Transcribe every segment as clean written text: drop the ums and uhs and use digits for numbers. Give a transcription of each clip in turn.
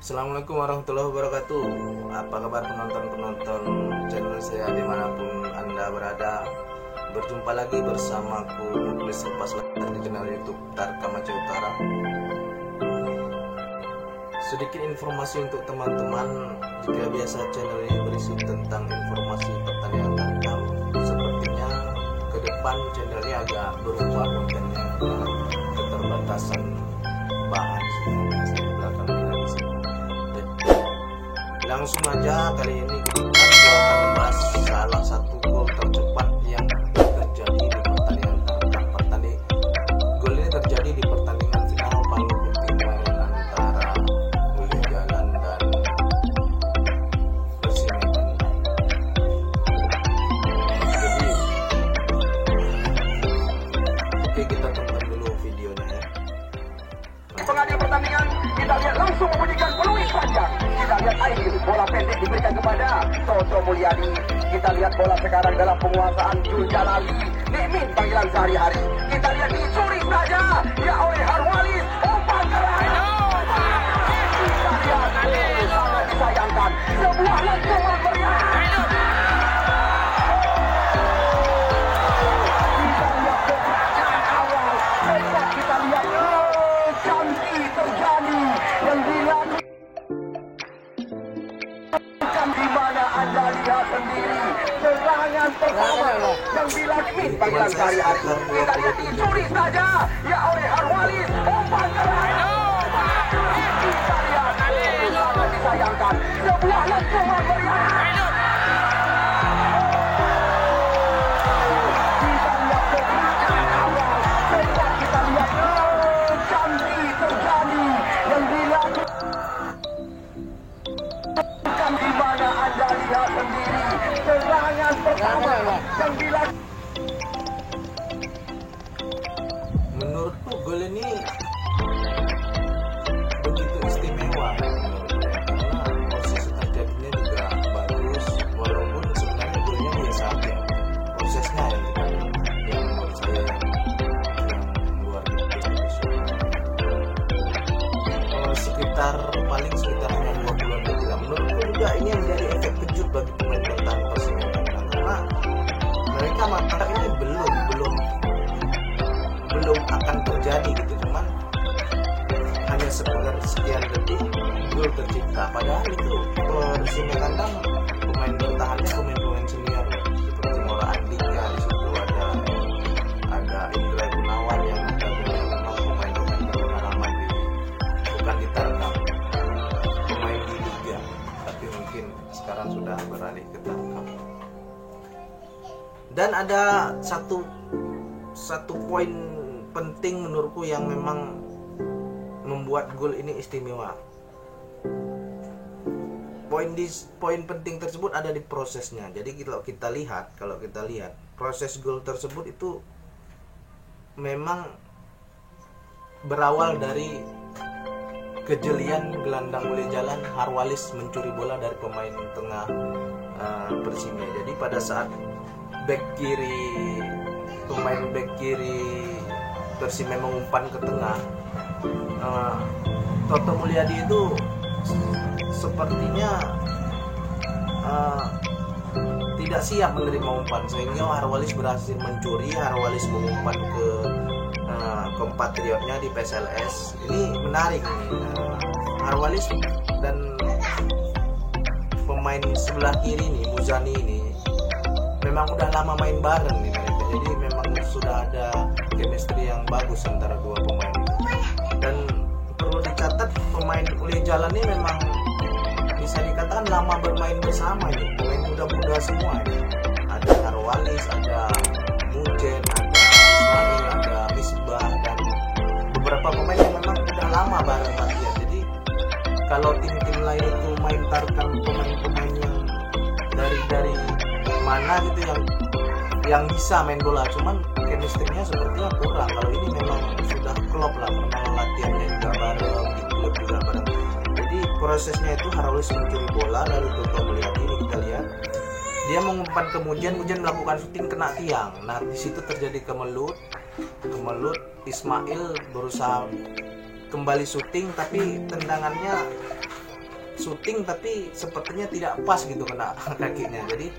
Assalamualaikum warahmatullahi wabarakatuh. Apa kabar penonton-penonton channel saya dimanapun Anda berada. Berjumpa lagi bersamaku Muklis Lepas Latar di channel YouTube Tarkam Aceh Utara. Sedikit informasi untuk teman-teman. Jika biasa channel ini berisi tentang informasi pertanian tarkam, sepertinya ke depan channel ini agak berubah kontennya karena keterbatasan bahan. Langsung aja kali ini kita akan membahas salah satu gol tercepat yang terjadi di pertandingan tarkam. Gol ini terjadi di pertandingan final Palu Putih kemarin antara Mulia Jalan dan Persimedan. Jadi, oke, kita tonton dulu videonya ya. Pengadil pertandingan, kita lihat langsung membunyikan peluit panjang. Kita lihat akhir bola pendek diberikan kepada Toto Mulyadi. Kita lihat bola sekarang dalam penguasaan Jul Jalali. Nikmin panggilan sehari-hari. Kita lihat dicuri saja ya oleh Harwalis. Umpan keras. Kita lihat sangat disayangkan. Sebuah lentungan meriah. Kita lihat kepercayaan awal. Kita lihat cantik terjadi yang dilakukan. Di mana Anda lihat sendiri serangan pertama yang dilakukan panggilan sehari-hari. Kita lihat dicuri saja ya oleh Harwalis. Umpan keras. Kita lihat sangat disayangkan. Sebuah lentungan meriah. Kita lihat kepercayaan awal. Kita lihat cantik terjadi yang dilakukan. Di mana Anda lihat sendiri serangan pertama yang dilakukan. Menurutku gol ini begitu istimewa karena proses terjadinya juga bagus, walaupun sebenarnya golnya biasa aja. Prosesnya yang menurut saya yang luar biasa. Sekitar hanya 2 bulan saja. Menurutku juga ini menjadi efek kejut bagi pemain bertahan Persimedan karena mereka mata ini belum akan terjadi gitu, cuman hanya sekian detik gol tercipta. Padahal itu Persimedan pemain bertahannya pemain senior seperti Mora Andika, di situ ada Indra Gunawan yang memang pemain berpengalaman bukan di tarkam, pemain di liga, tapi mungkin sekarang sudah beralih ke tarkam. Dan ada satu poin penting menurutku yang memang membuat gol ini istimewa. Poin penting tersebut ada di prosesnya. Jadi kalau kita lihat proses gol tersebut itu memang berawal dari kejelian gelandang Mulia Jalan Harwalis mencuri bola dari pemain tengah Persime. Jadi pada saat pemain back kiri Persime mengumpan ke tengah, Toto Mulyadi itu sepertinya tidak siap menerima umpan sehingga Harwalis berhasil mencuri. Harwalis mengumpan ke kompatriotnya di PSLS. Ini menarik nih, Harwalis dan pemain sebelah kiri nih, Muzani ini memang udah lama main bareng nih mereka. Jadi memang sudah ada chemistry yang bagus antara dua pemain itu. Dan perlu dicatat pemain Mulia Jalan ini memang bisa dikatakan lama bermain bersama nih, pemain muda-muda semua nih. Ada Harwalis, ada Mujen, ada Ismail, ada Misbah, dan beberapa pemain yang memang udah lama bareng latihan. Jadi kalau tim-tim lain itu main tarkam pemain-pemain yang dari mana gitu yang bisa main bola, cuman chemistry-nya sepertinya kurang. Kalau ini memang sudah klop lah, memang latihannya juga bareng, di klub juga bareng. Jadi prosesnya itu Harwalis mencuri bola, lalu Toto Mulyadi ini kita lihat dia mengumpan ke Mujen melakukan syuting kena tiang. Nah di situ terjadi kemelut. Ismail berusaha kembali syuting tapi tendangannya syuting tapi sepertinya tidak pas gitu kena kakinya. Jadi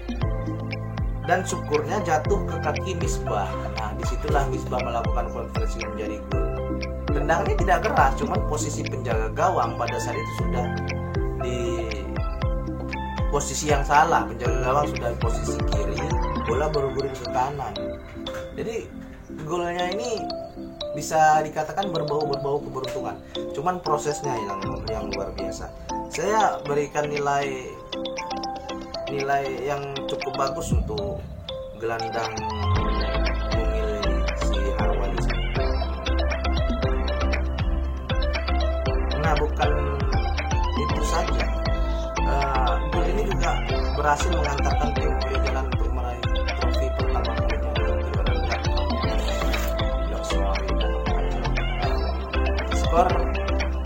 dan syukurnya jatuh ke kaki Misbah. Nah disitulah Misbah melakukan konversi menjadi gol. Tendangannya tidak keras, cuman posisi penjaga gawang pada saat itu sudah di posisi yang salah. Penjaga gawang sudah di posisi kiri, bola bergulir ke kanan. Jadi golnya ini bisa dikatakan berbau keberuntungan. Cuman prosesnya yang luar biasa. Saya berikan nilai yang cukup bagus untuk gelandang mungil si Harwani. Nah bukan itu saja, gol ini juga berhasil mengantarkan tim ke jalan untuk meraih trofi pertama kalinya di skor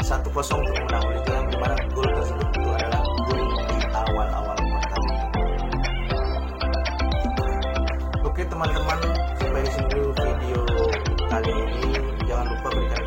1-0 untuk menang Liga, di mana gol tersebut itu adalah gol di awal-awal pertandingan. Oke teman-teman, sampai di sini dulu video kali ini. Jangan lupa berikan